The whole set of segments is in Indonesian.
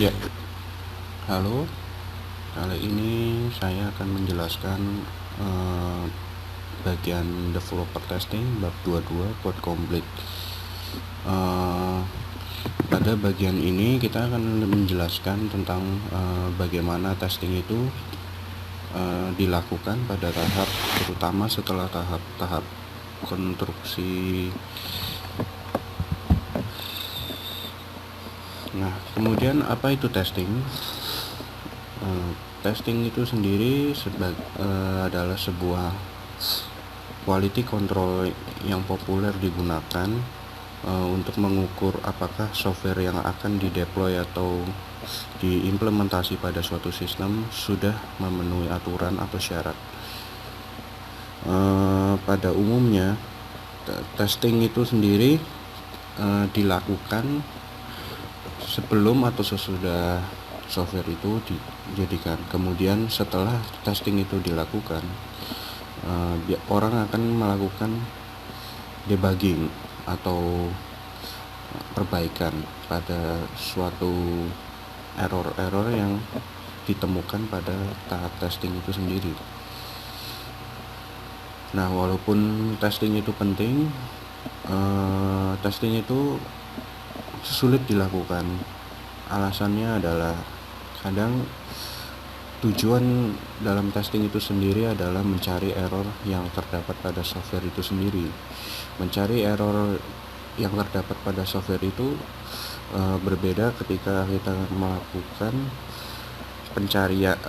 Ya, halo. Kali ini saya akan menjelaskan eh, bagian developer testing bab 22 code complete. Eh, pada bagian ini kita akan menjelaskan tentang bagaimana testing itu dilakukan pada tahap, terutama setelah tahap konstruksi. Nah, kemudian apa itu testing? Testing itu sendiri adalah sebuah quality control yang populer digunakan untuk mengukur apakah software yang akan dideploy atau diimplementasi pada suatu sistem sudah memenuhi aturan atau syarat. Pada umumnya, testing itu sendiri dilakukan sebelum atau sesudah software itu dijadikan. Kemudian setelah testing itu dilakukan, orang akan melakukan debugging atau perbaikan pada suatu error-error yang ditemukan pada tahap testing itu sendiri. Nah, walaupun testing itu penting, testing itu sulit dilakukan. Alasannya adalah kadang tujuan dalam testing itu sendiri adalah mencari error yang terdapat pada software itu sendiri. Mencari error yang terdapat pada software itu berbeda ketika kita melakukan pencarian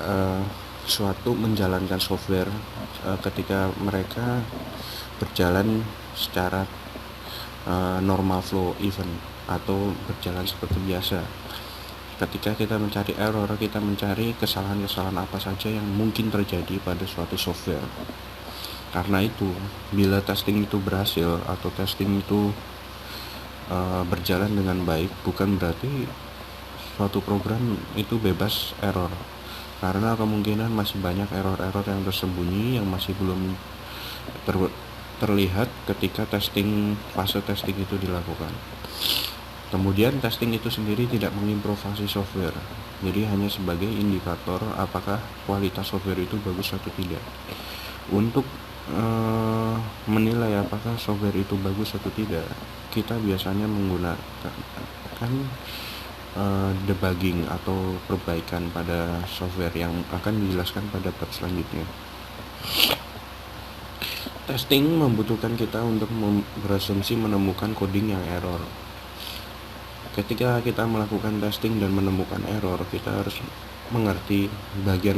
menjalankan software ketika mereka berjalan secara normal flow event atau berjalan seperti biasa. Ketika kita mencari error, kita mencari kesalahan-kesalahan apa saja yang mungkin terjadi pada suatu software. Karena itu, bila testing itu berhasil atau testing itu berjalan dengan baik, bukan berarti suatu program itu bebas error. Karena kemungkinan masih banyak error-error yang tersembunyi yang masih belum terlihat ketika fase testing itu dilakukan. Kemudian testing itu sendiri tidak mengimprovisi software, jadi hanya sebagai indikator apakah kualitas software itu bagus atau tidak. Untuk menilai apakah software itu bagus atau tidak, kita biasanya menggunakan debugging atau perbaikan pada software yang akan dijelaskan pada bab selanjutnya. Testing membutuhkan kita untuk berasumsi menemukan coding yang error. Ketika kita melakukan testing dan menemukan error, kita harus mengerti bagian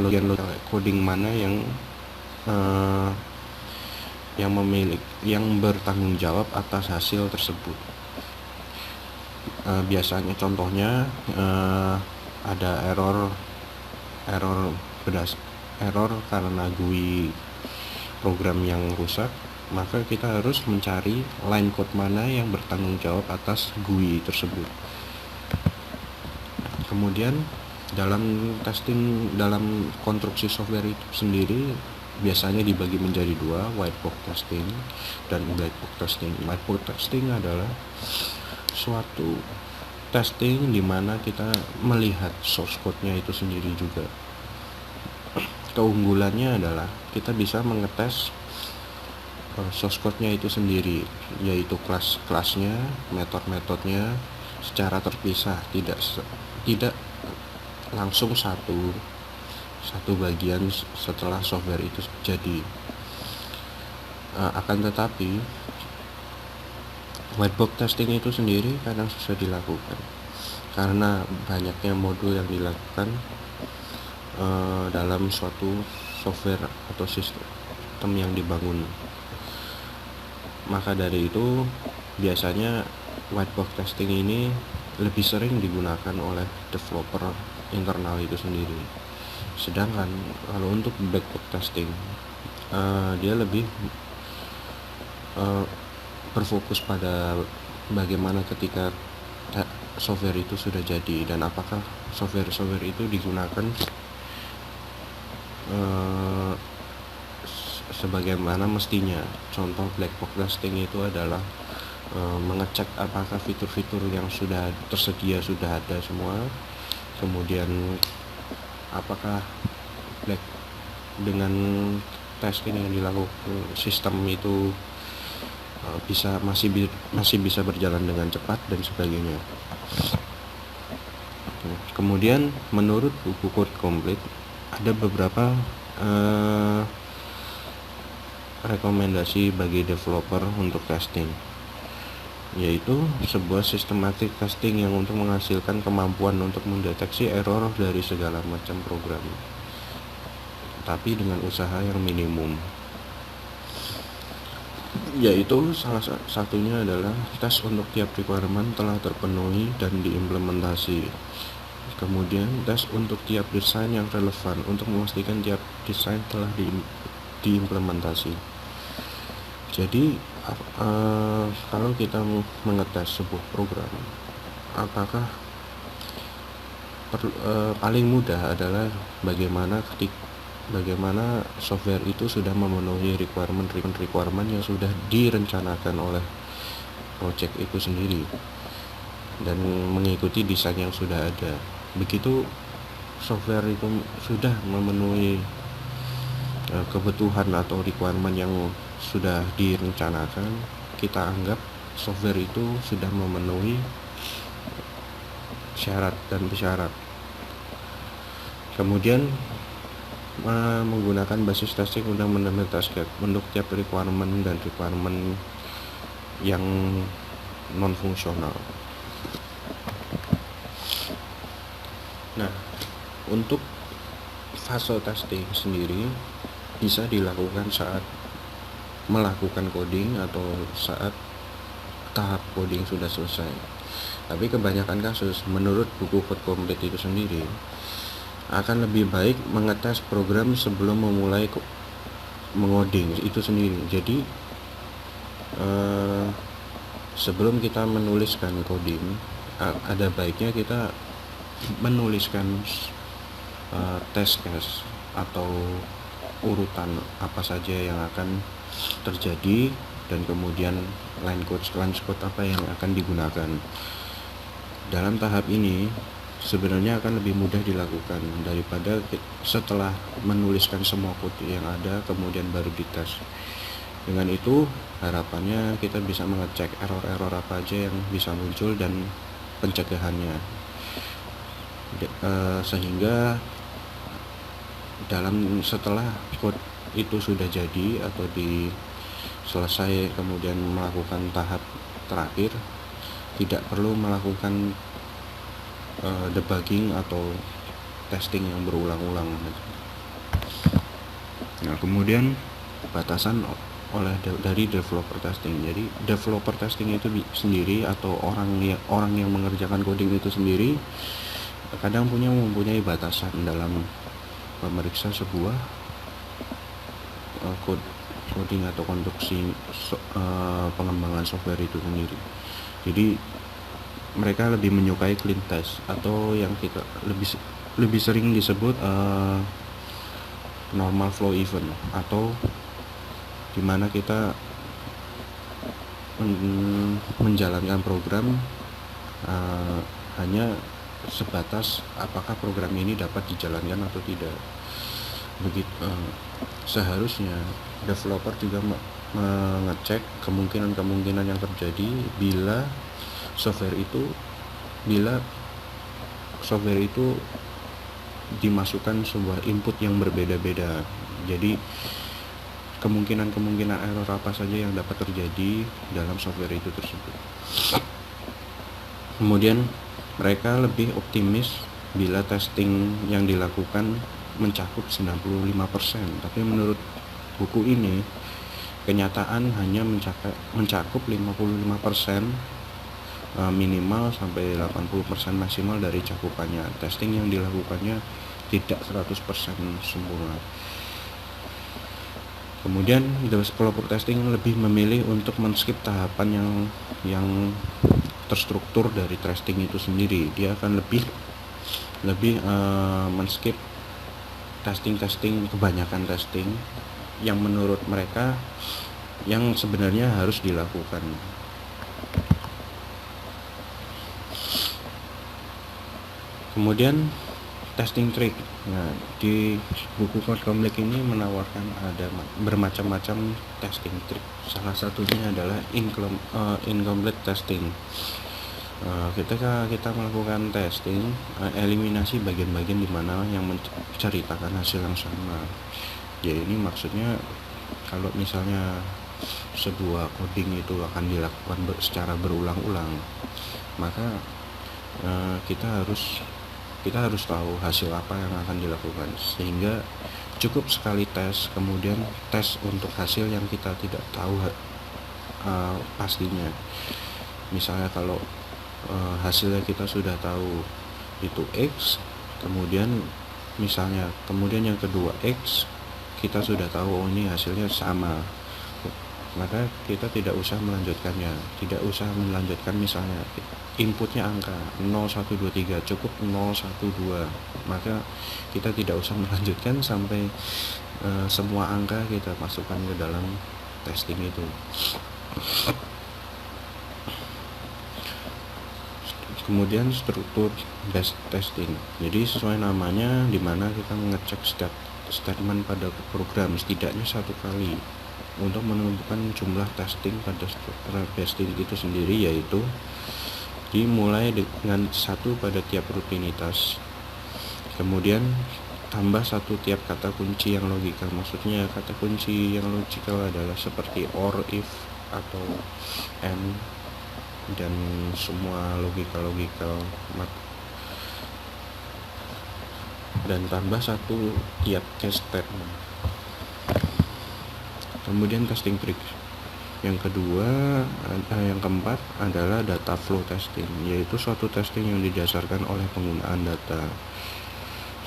coding mana yang bertanggung jawab atas hasil tersebut. Biasanya contohnya ada error karena GUI program yang rusak, maka kita harus mencari line code mana yang bertanggung jawab atas GUI tersebut. Kemudian dalam konstruksi software itu sendiri biasanya dibagi menjadi dua, white box testing dan black box testing. White box testing adalah suatu testing di mana kita melihat source code-nya itu sendiri juga. Keunggulannya adalah kita bisa mengetes source code-nya itu sendiri, yaitu kelas-kelasnya, metode-metodenya secara terpisah, tidak langsung satu bagian setelah software itu jadi. Akan tetapi white box testing itu sendiri kadang susah dilakukan karena banyaknya modul yang dilakukan dalam suatu software atau sistem yang dibangun. Maka dari itu biasanya white box testing ini lebih sering digunakan oleh developer internal itu sendiri. Sedangkan kalau untuk black box testing, dia lebih berfokus pada bagaimana ketika software itu sudah jadi dan apakah software itu digunakan sebagaimana mestinya. Contoh black box testing itu adalah mengecek apakah fitur-fitur yang sudah tersedia sudah ada semua, kemudian apakah dengan testing yang dilakukan sistem itu masih bisa berjalan dengan cepat dan sebagainya. Kemudian menurut buku Code Complete ada beberapa rekomendasi bagi developer untuk testing, yaitu sebuah systematic testing yang untuk menghasilkan kemampuan untuk mendeteksi error dari segala macam program, tapi dengan usaha yang minimum. Yaitu salah satunya adalah tes untuk tiap requirement telah terpenuhi dan diimplementasi. Kemudian tes untuk tiap desain yang relevan untuk memastikan tiap desain telah diimplementasi. Jadi kalau kita mengetes sebuah program, apakah paling mudah adalah bagaimana software itu sudah memenuhi requirement yang sudah direncanakan oleh project itu sendiri dan mengikuti desain yang sudah ada. Begitu software itu sudah memenuhi kebutuhan atau requirement yang sudah direncanakan, kita anggap software itu sudah memenuhi syarat dan persyarat. Kemudian menggunakan basis testing untuk mendeteksi untuk tiap requirement dan requirement yang non fungsional. Nah, untuk fase testing sendiri bisa dilakukan saat melakukan coding atau saat tahap coding sudah selesai. Tapi kebanyakan kasus menurut buku Code Complete itu sendiri akan lebih baik mengetes program sebelum memulai mengoding itu sendiri. Jadi sebelum kita menuliskan coding, ada baiknya kita menuliskan test case atau urutan apa saja yang akan terjadi dan kemudian line code apa yang akan digunakan. Dalam tahap ini sebenarnya akan lebih mudah dilakukan daripada setelah menuliskan semua kode yang ada kemudian baru dites. Dengan itu harapannya kita bisa mengecek error-error apa aja yang bisa muncul dan pencegahannya, sehingga setelah code itu sudah jadi atau selesai kemudian melakukan tahap terakhir, tidak perlu melakukan debugging atau testing yang berulang-ulang. Nah, kemudian batasan dari developer testing. Jadi developer testing itu sendiri atau orang yang mengerjakan coding itu sendiri kadang mempunyai batasan dalam memeriksa sebuah coding atau konstruksi pengembangan software itu sendiri. Jadi mereka lebih menyukai clean test atau yang kita lebih sering disebut normal flow event, atau dimana kita menjalankan program hanya sebatas apakah program ini dapat dijalankan atau tidak. Begitu seharusnya developer juga mengecek kemungkinan yang terjadi bila software itu dimasukkan sebuah input yang berbeda-beda. Jadi kemungkinan error apa saja yang dapat terjadi dalam software itu tersebut. Kemudian mereka lebih optimis bila testing yang dilakukan mencakup 95%, tapi menurut buku ini kenyataan hanya mencakup 55% minimal sampai 80% maksimal dari cakupannya. Testing yang dilakukannya tidak 100% sempurna. Kemudian developer testing lebih memilih untuk men-skip tahapan yang terstruktur dari testing itu sendiri. Dia akan lebih men-skip kebanyakan testing yang menurut mereka yang sebenarnya harus dilakukan. Kemudian testing trick. Nah, di buku Code Complete ini menawarkan ada bermacam-macam testing trick. Salah satunya adalah incomplete testing. Ketika kita melakukan testing, eliminasi bagian-bagian di mana yang menceritakan hasil yang sama. Ya, ini maksudnya kalau misalnya sebuah coding itu akan dilakukan secara berulang-ulang, maka kita harus tahu hasil apa yang akan dilakukan, sehingga cukup sekali tes, kemudian tes untuk hasil yang kita tidak tahu pastinya. Misalnya kalau hasilnya kita sudah tahu itu X, kemudian yang kedua X, kita sudah tahu ini hasilnya sama, maka kita tidak usah melanjutkannya, misalnya inputnya angka 0, 1, 2, 3, cukup 0, 1, 2, maka kita tidak usah melanjutkan sampai semua angka kita masukkan ke dalam testing itu. Kemudian struktur based testing, jadi sesuai namanya, dimana kita mengecek statement pada program setidaknya satu kali untuk menentukan jumlah testing pada struktur testing itu sendiri, yaitu dimulai dengan 1 pada tiap rutinitas, kemudian tambah 1 tiap kata kunci yang logikal. Maksudnya kata kunci yang logikal adalah seperti or, if, atau and, dan semua logikal, dan tambah 1 tiap case statement. Kemudian testing trick yang keempat adalah data flow testing, yaitu suatu testing yang didasarkan oleh penggunaan data.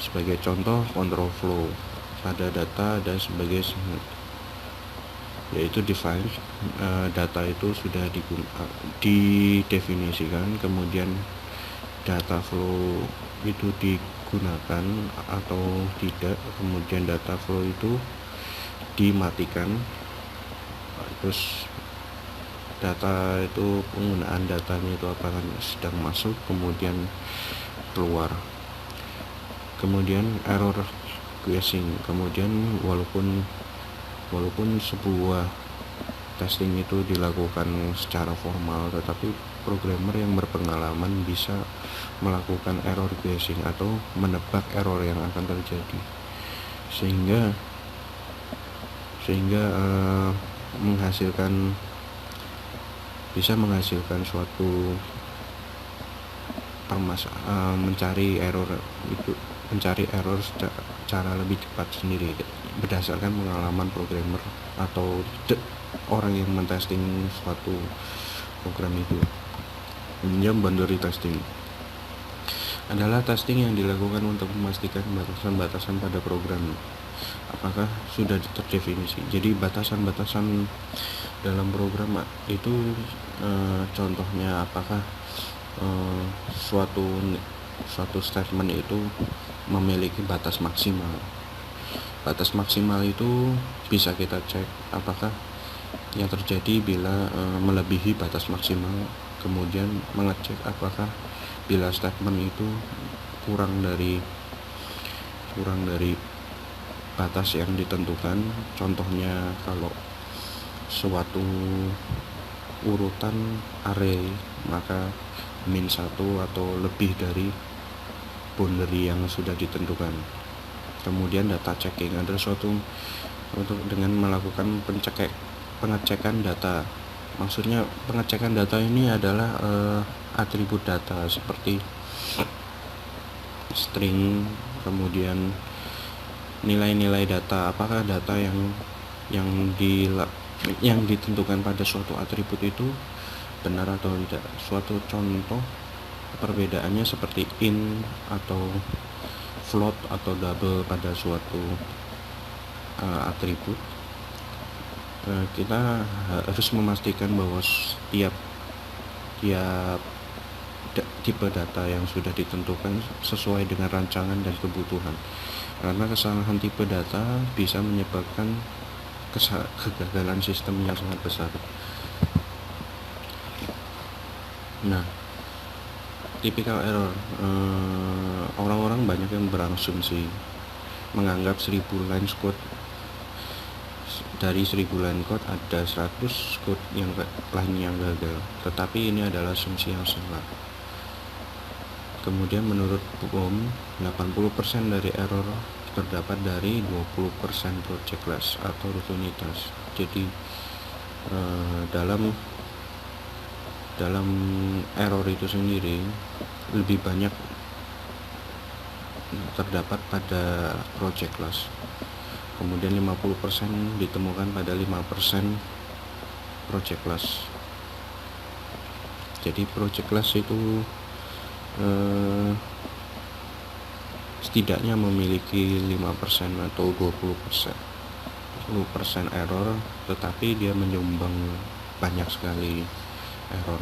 Sebagai contoh, control flow pada data ada sebagai yaitu define, data itu sudah didefinisikan, kemudian data flow itu digunakan atau tidak, kemudian data flow itu dimatikan, terus data itu penggunaan datanya itu apakah sedang masuk, kemudian keluar. Kemudian error guessing, kemudian walaupun sebuah testing itu dilakukan secara formal, tetapi programmer yang berpengalaman bisa melakukan error guessing atau menebak error yang akan terjadi, sehingga bisa menghasilkan suatu mencari error secara lebih cepat sendiri berdasarkan pengalaman programmer atau orang yang mentesting suatu program itu. Kemudian boundary testing adalah testing yang dilakukan untuk memastikan batasan-batasan pada program apakah sudah terdefinisi. Jadi batasan-batasan dalam program itu contohnya apakah suatu statement itu memiliki batas maksimal. Batas maksimal itu bisa kita cek apakah yang terjadi bila melebihi batas maksimal, kemudian mengecek apakah bila statement itu kurang dari batas yang ditentukan. Contohnya kalau suatu urutan array, maka min 1 atau lebih dari boundary yang sudah ditentukan. Kemudian data checking adalah suatu untuk dengan melakukan pengecekan data. Maksudnya pengecekan data ini adalah atribut data seperti string, kemudian nilai-nilai data, apakah data yang ditentukan pada suatu atribut itu benar atau tidak. Suatu contoh perbedaannya seperti int atau float atau double pada suatu atribut. Kita harus memastikan bahwa tiap tipe data yang sudah ditentukan sesuai dengan rancangan dan kebutuhan, karena kesalahan tipe data bisa menyebabkan kegagalan sistem yang sangat besar. Nah, Tipikal error, orang-orang banyak yang berasumsi menganggap 1000 lines code, dari 1000 line code ada 100 code yang lain yang gagal, tetapi ini adalah asumsi yang salah. Kemudian menurut Bohm, 80% dari error terdapat dari 20% project class atau rutinitas. Jadi dalam error itu sendiri lebih banyak terdapat pada project class. Kemudian 50% ditemukan pada 5% project class. Jadi project class itu setidaknya memiliki 5% atau 20% error, tetapi dia menyumbang banyak sekali error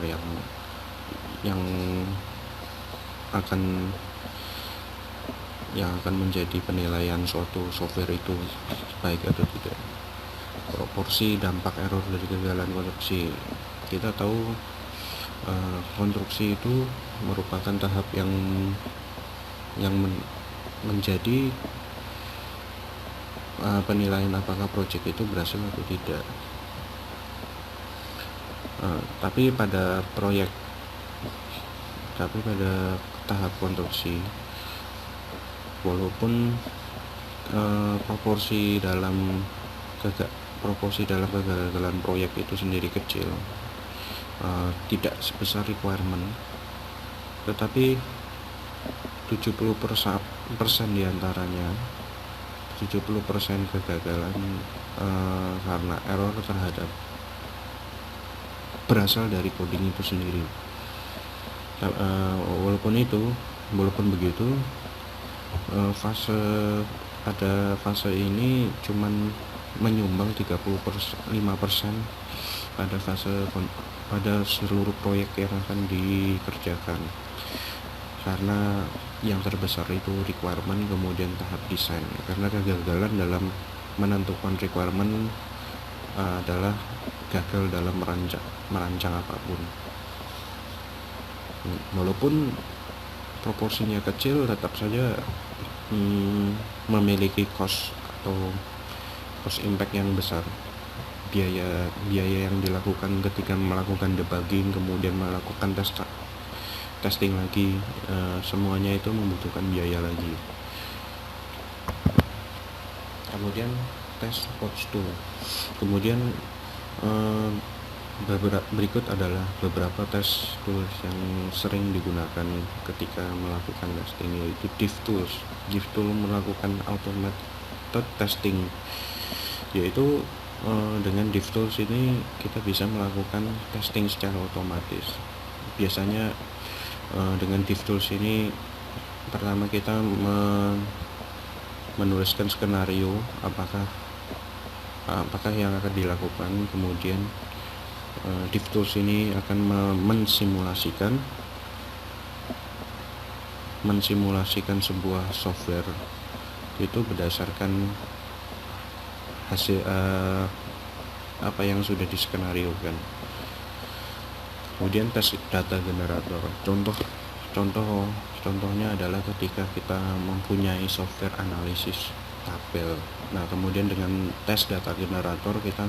yang akan menjadi penilaian suatu software itu baik atau tidak. Proporsi dampak error dari kegagalan konstruksi. Kita tahu konstruksi itu merupakan tahap yang menjadi penilaian apakah proyek itu berhasil atau tidak. Tapi pada tahap konstruksi, walaupun proporsi dalam kegagalan proyek itu sendiri kecil, tidak sebesar requirement, tetapi 70% diantaranya 70% kegagalan karena error berasal dari coding itu sendiri. Walaupun begitu, fase ini cuman menyumbang 35% pada seluruh proyek yang akan dikerjakan, karena yang terbesar itu requirement, kemudian tahap desain. Karena kegagalan dalam menentukan requirement adalah gagal dalam merancang apapun. Walaupun proporsinya kecil, tetap saja memiliki cost impact yang besar. Biaya yang dilakukan ketika melakukan debugging, kemudian melakukan testing lagi, semuanya itu membutuhkan biaya lagi. Kemudian tes coach tool. Kemudian berikut adalah beberapa tes tools yang sering digunakan ketika melakukan testing, yaitu DevTools. DevTools melakukan automated testing, yaitu dengan DevTools ini kita bisa melakukan testing secara otomatis. Biasanya dengan DevTools ini pertama kita menuliskan skenario apakah yang akan dilakukan, kemudian DevTools ini akan mensimulasikan sebuah software itu berdasarkan hasil apa yang sudah diskenariokan. Kemudian tes data generator. Contohnya adalah ketika kita mempunyai software analisis tabel. Nah, kemudian dengan tes data generator kita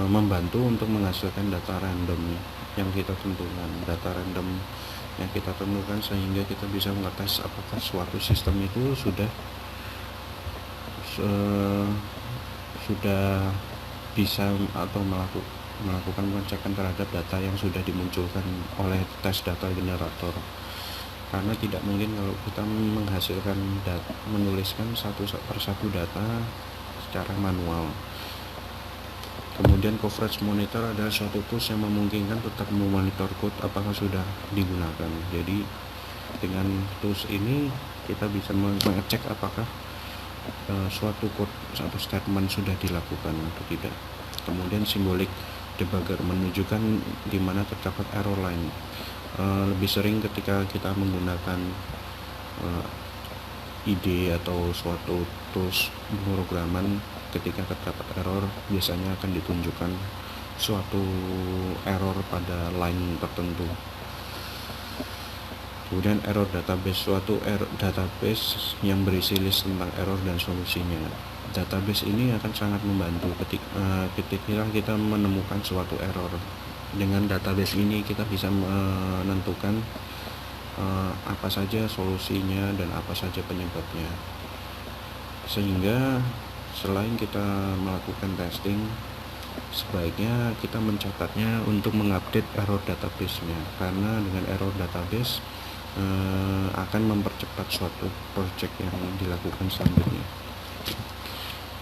membantu untuk menghasilkan data random yang kita tentukan, sehingga kita bisa mengetes apakah suatu sistem itu sudah bisa atau melakukan pengecekan terhadap data yang sudah dimunculkan oleh tes data generator. Karena tidak mungkin kalau kita menuliskan satu persatu data secara manual. Kemudian coverage monitor adalah suatu tools yang memungkinkan tetap memonitor code apakah sudah digunakan. Jadi dengan tools ini kita bisa mengecek apakah suatu code, satu statement sudah dilakukan atau tidak. Kemudian simbolik debugger menunjukkan di mana terdapat error line. Lebih sering ketika kita menggunakan ide atau suatu tools pemrograman, ketika terdapat error biasanya akan ditunjukkan suatu error pada line tertentu. Kemudian error database, suatu database yang berisi list tentang error dan solusinya. Database ini akan sangat membantu ketika kita menemukan suatu error. Dengan database ini kita bisa menentukan apa saja solusinya dan apa saja penyebabnya, sehingga selain kita melakukan testing, sebaiknya kita mencatatnya untuk mengupdate error database-nya, karena dengan error database akan mempercepat suatu project yang dilakukan selanjutnya.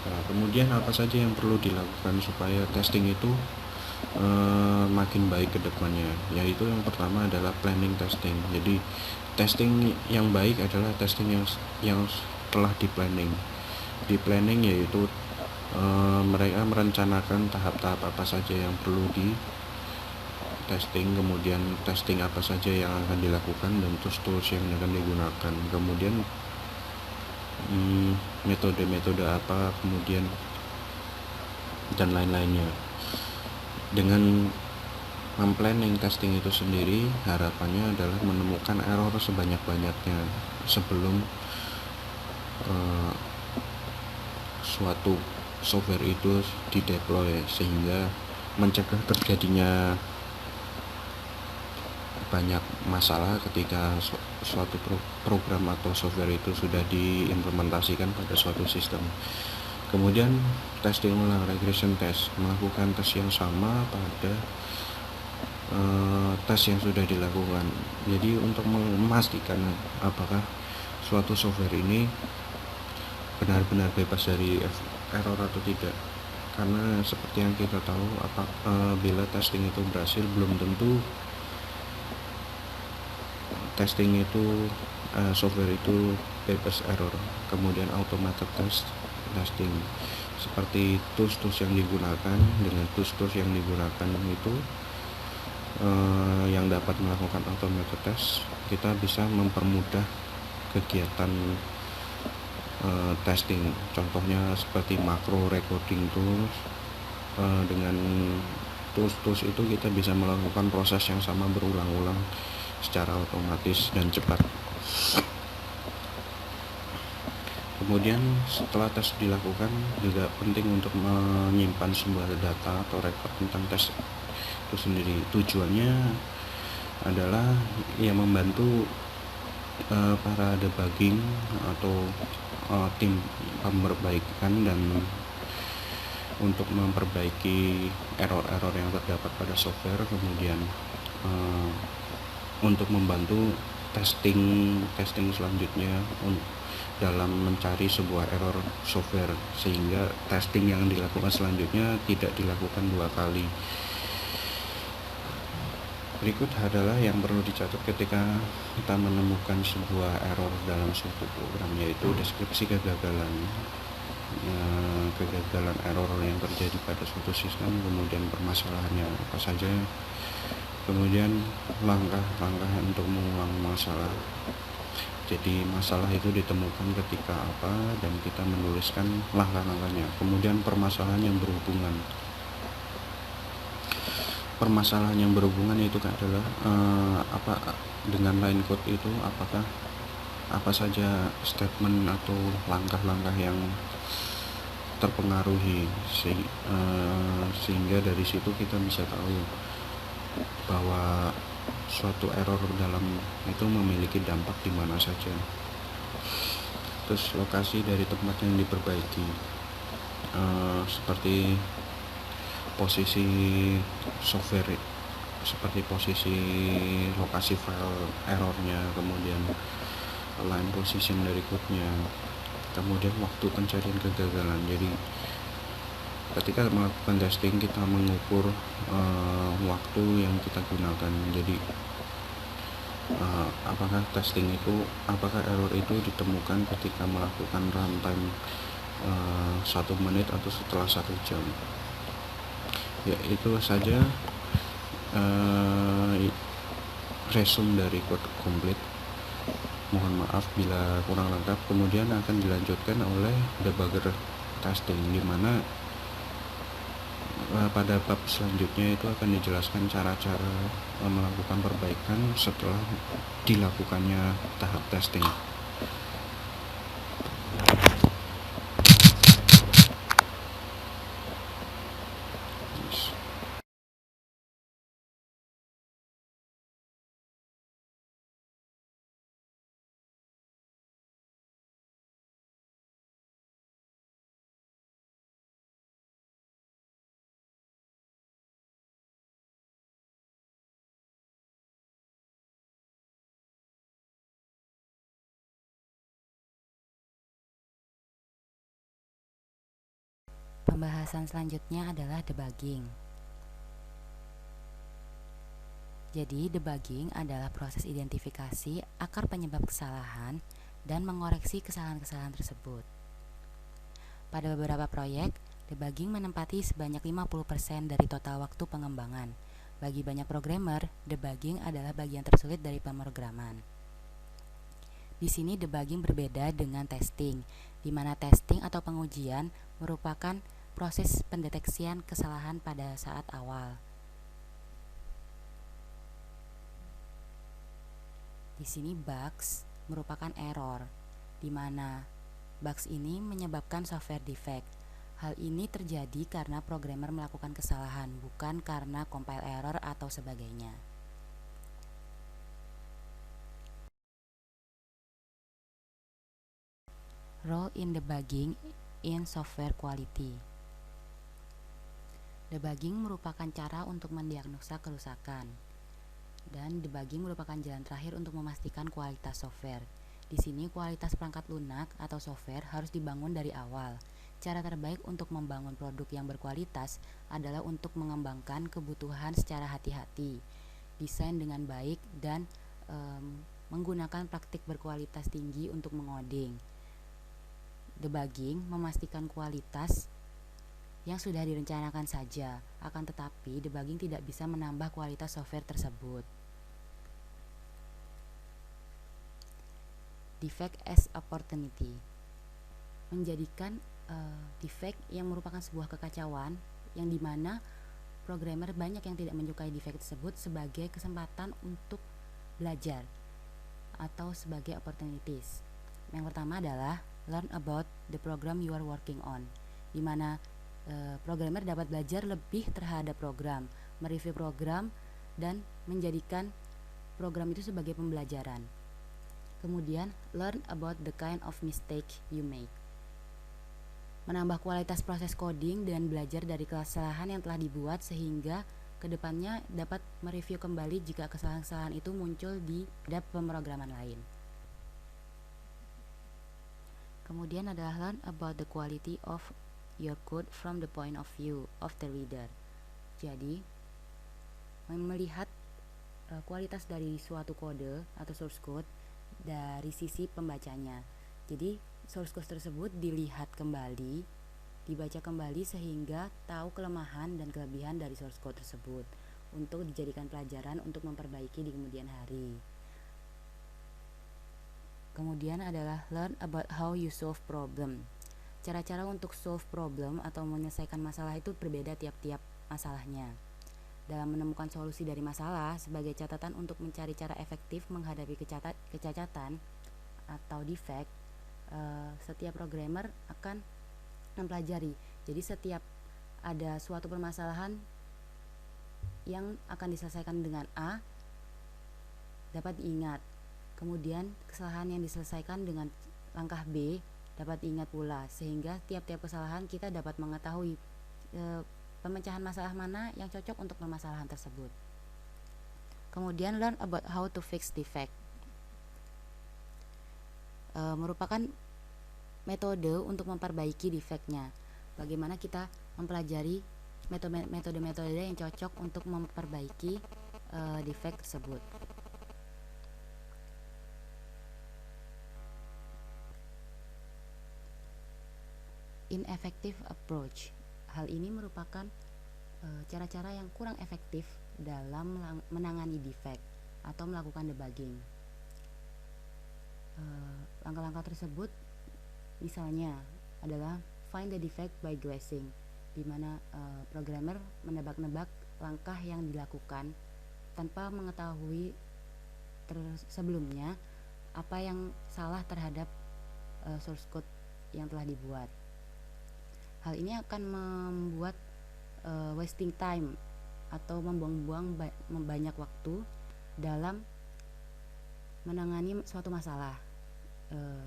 Nah, kemudian apa saja yang perlu dilakukan supaya testing itu makin baik ke depannya, yaitu yang pertama adalah planning testing. Jadi testing yang baik adalah testing yang telah di planning yaitu mereka merencanakan tahap-tahap apa saja yang perlu di testing, kemudian testing apa saja yang akan dilakukan dan tools yang akan digunakan, kemudian metode-metode apa, kemudian dan lain-lainnya. Dengan memplanning testing itu sendiri, harapannya adalah menemukan error sebanyak-banyaknya sebelum suatu software itu dideploy, sehingga mencegah terjadinya banyak masalah ketika suatu program atau software itu sudah diimplementasikan pada suatu sistem. Kemudian testing ulang, regression test, melakukan tes yang sama pada tes yang sudah dilakukan. Jadi untuk memastikan apakah suatu software ini benar-benar bebas dari error atau tidak, karena seperti yang kita tahu, bila testing itu berhasil, belum tentu testing itu software itu bebas error. Kemudian automated testing, seperti tools yang digunakan, dengan tools yang digunakan itu yang dapat melakukan automated test, kita bisa mempermudah kegiatan testing. Contohnya seperti macro recording tools. Dengan tools itu kita bisa melakukan proses yang sama berulang-ulang secara otomatis dan cepat. Kemudian setelah tes dilakukan, juga penting untuk menyimpan sebuah data atau record tentang tes itu sendiri. Tujuannya adalah membantu para debugging atau tim perbaikan dan untuk memperbaiki error-error yang terdapat pada software, kemudian untuk membantu testing selanjutnya dalam mencari sebuah error software, sehingga testing yang dilakukan selanjutnya tidak dilakukan dua kali. Berikut adalah yang perlu dicatat ketika kita menemukan sebuah error dalam suatu program, yaitu deskripsi kegagalan. Kegagalan error yang terjadi pada suatu sistem, kemudian permasalahannya apa saja, kemudian langkah-langkah untuk mengulang masalah. Jadi masalah itu ditemukan ketika apa, dan kita menuliskan langkah-langkahnya. Kemudian permasalahan yang berhubungan itu adalah dengan line code itu, apakah apa saja statement atau langkah-langkah yang terpengaruhi, sehingga dari situ kita bisa tahu bahwa suatu error dalam itu memiliki dampak di mana saja. Terus lokasi dari tempat yang diperbaiki, seperti posisi software, seperti posisi lokasi file errornya, kemudian line position dari code-nya, kemudian waktu pencarian kegagalan. Jadi ketika melakukan testing, kita mengukur waktu yang kita gunakan. Jadi apakah error itu ditemukan ketika melakukan runtime 1 menit atau setelah 1 jam. Ya, itu saja resume dari code complete. Mohon maaf bila kurang lengkap. Kemudian akan dilanjutkan oleh debugger testing, di mana pada bab selanjutnya itu akan dijelaskan cara-cara melakukan perbaikan setelah dilakukannya tahap testing. Pembahasan selanjutnya adalah debugging. Jadi, debugging adalah proses identifikasi akar penyebab kesalahan dan mengoreksi kesalahan-kesalahan tersebut. Pada beberapa proyek, debugging menempati sebanyak 50% dari total waktu pengembangan. Bagi banyak programmer, debugging adalah bagian tersulit dari pemrograman. Di sini debugging berbeda dengan testing, di mana testing atau pengujian merupakan proses pendeteksian kesalahan pada saat awal. Di sini bugs merupakan error, di mana bugs ini menyebabkan software defect. Hal ini terjadi karena programmer melakukan kesalahan, bukan karena compile error atau sebagainya. Role in debugging in software quality. Debugging merupakan cara untuk mendiagnosa kerusakan, dan debugging merupakan jalan terakhir untuk memastikan kualitas software. Di sini kualitas perangkat lunak atau software harus dibangun dari awal. Cara terbaik untuk membangun produk yang berkualitas adalah untuk mengembangkan kebutuhan secara hati-hati, desain dengan baik, dan menggunakan praktik berkualitas tinggi untuk mengoding. Debugging memastikan kualitas yang sudah direncanakan saja, akan tetapi debugging tidak bisa menambah kualitas software tersebut. Defect as opportunity. Menjadikan defect yang merupakan sebuah kekacauan, yang dimana programmer banyak yang tidak menyukai defect tersebut sebagai kesempatan untuk belajar atau sebagai opportunities. Yang pertama adalah learn about the program you are working on, di mana programmer dapat belajar lebih terhadap program, mereview program, dan menjadikan program itu sebagai pembelajaran. Kemudian, learn about the kind of mistake you make. Menambah kualitas proses coding dan belajar dari kesalahan yang telah dibuat sehingga kedepannya dapat mereview kembali jika kesalahan-kesalahan itu muncul di pemrograman lain. Kemudian adalah learn about the quality of your code from the point of view of the reader. Jadi, melihat kualitas dari suatu kode atau source code dari sisi pembacanya. Jadi, source code tersebut dilihat kembali, dibaca kembali sehingga tahu kelemahan dan kelebihan dari source code tersebut untuk dijadikan pelajaran untuk memperbaiki di kemudian hari. Kemudian adalah learn about how you solve problem. Cara-cara untuk solve problem atau menyelesaikan masalah itu berbeda tiap-tiap masalahnya. Dalam menemukan solusi dari masalah sebagai catatan untuk mencari cara efektif menghadapi kecacatan atau defect, setiap programmer akan mempelajari. Jadi setiap ada suatu permasalahan yang akan diselesaikan dengan A dapat diingat. Kemudian kesalahan yang diselesaikan dengan langkah B dapat diingat pula, sehingga tiap-tiap kesalahan kita dapat mengetahui pemecahan masalah mana yang cocok untuk permasalahan tersebut. Kemudian learn about how to fix defect. Merupakan metode untuk memperbaiki defectnya. Bagaimana kita mempelajari metode-metode yang cocok untuk memperbaiki defect tersebut. Ineffective approach. Hal ini merupakan cara-cara yang kurang efektif dalam menangani defect atau melakukan debugging. Langkah-langkah tersebut misalnya adalah find the defect by guessing, di di mana programmer menebak-nebak langkah yang dilakukan tanpa mengetahui sebelumnya apa yang salah terhadap source code yang telah dibuat. Hal ini akan membuat wasting time atau membuang-buang banyak waktu dalam menangani suatu masalah,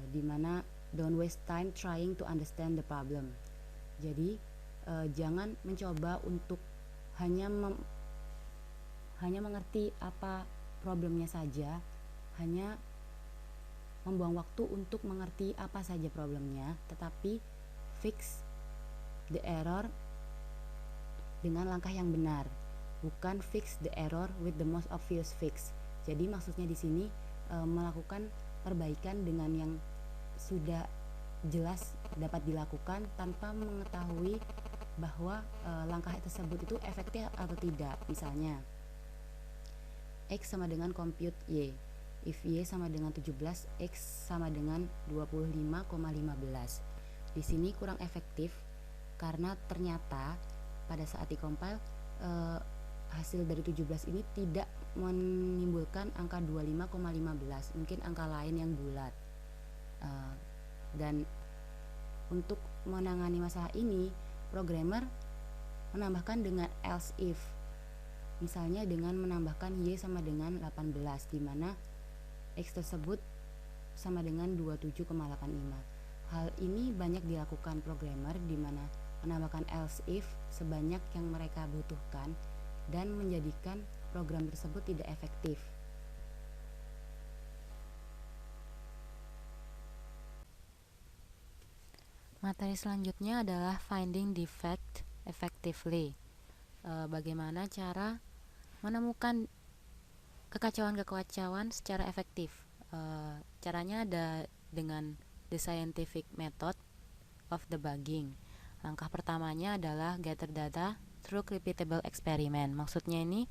di mana don't waste time trying to understand the problem. Jadi jangan mencoba untuk hanya mengerti apa problemnya saja, hanya membuang waktu untuk mengerti apa saja problemnya, tetapi fix the error dengan langkah yang benar, bukan fix the error with the most obvious fix. Jadi maksudnya di sini melakukan perbaikan dengan yang sudah jelas dapat dilakukan tanpa mengetahui bahwa langkah tersebut itu efektif atau tidak. Misalnya X sama dengan compute Y. If Y sama dengan 17, X sama dengan 25,15. Di sini kurang efektif karena ternyata pada saat dikompil hasil dari 17 ini tidak menimbulkan angka 25,15, mungkin angka lain yang bulat. Dan untuk menangani masalah ini, programmer menambahkan dengan else if. Misalnya dengan menambahkan Y sama dengan 18, di mana X tersebut sama dengan 27,85. Hal ini banyak dilakukan programmer, di mana menambahkan else if sebanyak yang mereka butuhkan dan menjadikan program tersebut tidak efektif. Materi selanjutnya adalah finding defect effectively. Bagaimana cara menemukan kekacauan-kekacauan secara efektif. Caranya ada dengan the scientific method of debugging. Langkah pertamanya adalah gather data through repeatable experiment. Maksudnya ini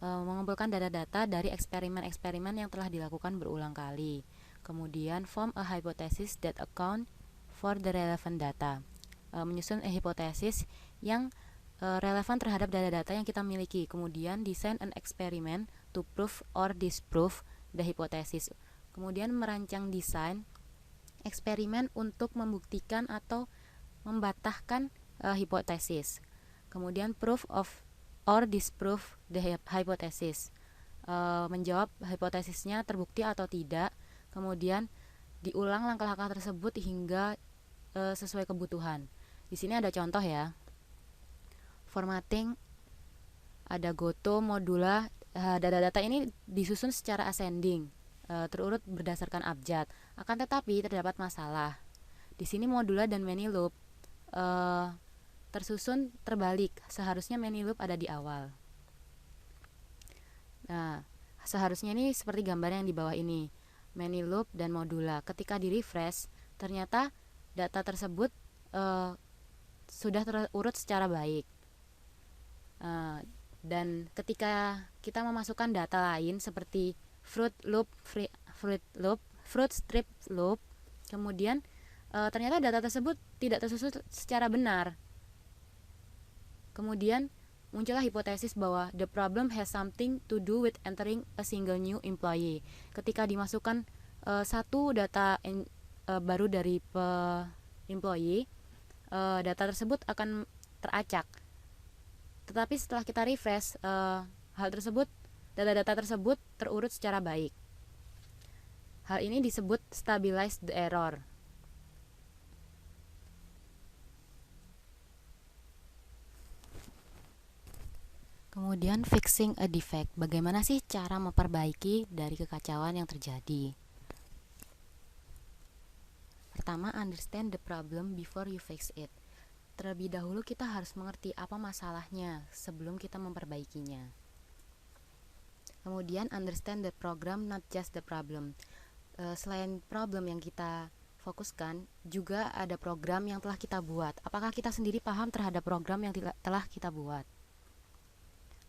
mengumpulkan data-data dari eksperimen-eksperimen yang telah dilakukan berulang kali. Kemudian form a hypothesis that account for the relevant data. Menyusun hipotesis yang relevan terhadap data-data yang kita miliki. Kemudian design an experiment to prove or disprove the hypothesis. Kemudian merancang desain eksperimen untuk membuktikan atau membatahkan hipotesis. Kemudian proof of or disprove the hypothesis, menjawab hipotesisnya terbukti atau tidak. Kemudian diulang langkah-langkah tersebut hingga sesuai kebutuhan. Di sini ada contoh ya. Formatting, ada Goto, Modula. Data-data ini disusun secara ascending, terurut berdasarkan abjad. Akan tetapi terdapat masalah. Di sini Modula dan Manyloop tersusun terbalik. Seharusnya Manyloop ada di awal. Nah, seharusnya ini seperti gambar yang di bawah ini. Manyloop dan Modula. Ketika di refresh, ternyata data tersebut sudah terurut secara baik. Dan ketika kita memasukkan data lain seperti fruit strip loop, kemudian ternyata data tersebut tidak tersusun secara benar. Kemudian muncullah hipotesis bahwa the problem has something to do with entering a single new employee. Ketika dimasukkan satu data baru dari employee, data tersebut akan teracak. Tetapi setelah kita refresh, data-data tersebut terurut secara baik. Hal ini disebut stabilize the error. Kemudian fixing a defect. Bagaimana sih cara memperbaiki dari kekacauan yang terjadi? Pertama, understand the problem before you fix it. Terlebih dahulu kita harus mengerti apa masalahnya sebelum kita memperbaikinya. Kemudian understand the program, not just the problem. Selain problem yang kita fokuskan, juga ada program yang telah kita buat. Apakah kita sendiri paham terhadap program yang telah kita buat?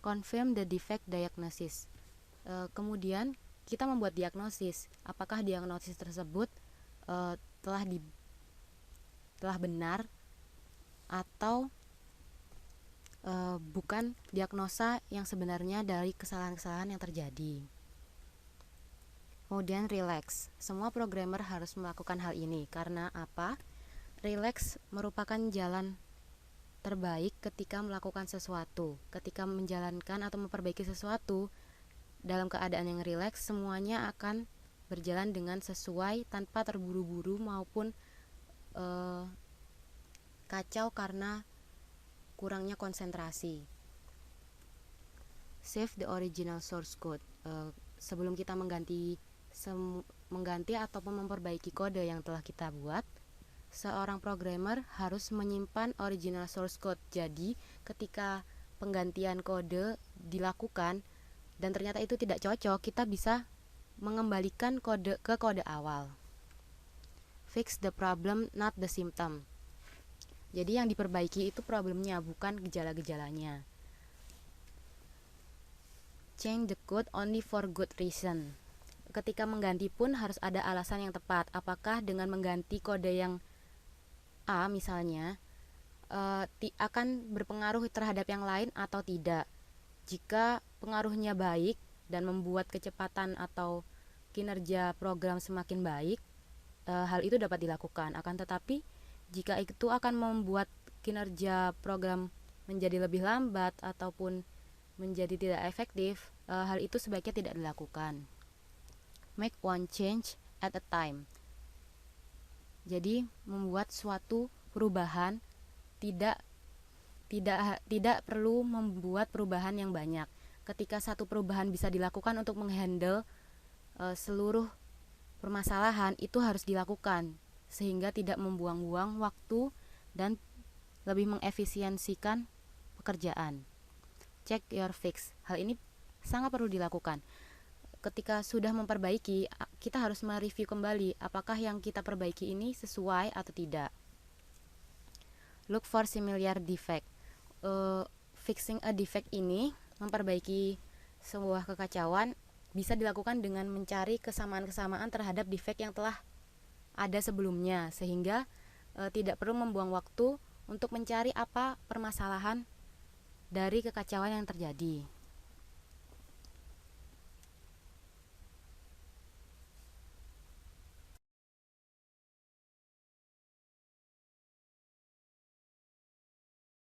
Confirm the defect diagnosis. Kemudian kita membuat diagnosis. Apakah diagnosis tersebut telah benar atau bukan diagnosa yang sebenarnya dari kesalahan-kesalahan yang terjadi. Kemudian relax. Semua programmer harus melakukan hal ini. Karena apa? Relax merupakan jalan terbaik ketika melakukan sesuatu. Ketika menjalankan atau memperbaiki sesuatu dalam keadaan yang rileks, semuanya akan berjalan dengan sesuai tanpa terburu-buru maupun kacau karena kurangnya konsentrasi. Save the original source code. Sebelum kita mengganti ataupun memperbaiki kode yang telah kita buat, seorang programmer harus menyimpan original source code. Jadi, ketika penggantian kode dilakukan dan ternyata itu tidak cocok, kita bisa mengembalikan kode ke kode awal. Fix the problem, not the symptom. Jadi yang diperbaiki itu problemnya, bukan gejala-gejalanya. Change the code only for good reason. Ketika mengganti pun harus ada alasan yang tepat. Apakah dengan mengganti kode yang A misalnya akan berpengaruh terhadap yang lain atau tidak? Jika pengaruhnya baik dan membuat kecepatan atau kinerja program semakin baik, hal itu dapat dilakukan. Akan tetapi jika itu akan membuat kinerja program menjadi lebih lambat ataupun menjadi tidak efektif, hal itu sebaiknya tidak dilakukan. Make one change at a time. Jadi membuat suatu perubahan tidak perlu membuat perubahan yang banyak. Ketika satu perubahan bisa dilakukan untuk menghandle seluruh permasalahan, itu harus dilakukan sehingga tidak membuang-buang waktu dan lebih mengefisiensikan pekerjaan. Check your fix. Hal ini sangat perlu dilakukan. Ketika sudah memperbaiki, kita harus mereview kembali apakah yang kita perbaiki ini sesuai atau tidak. Look for similar defect. Fixing a defect ini, memperbaiki sebuah kekacauan, bisa dilakukan dengan mencari kesamaan-kesamaan terhadap defect yang telah ada sebelumnya, sehingga tidak perlu membuang waktu untuk mencari apa permasalahan dari kekacauan yang terjadi.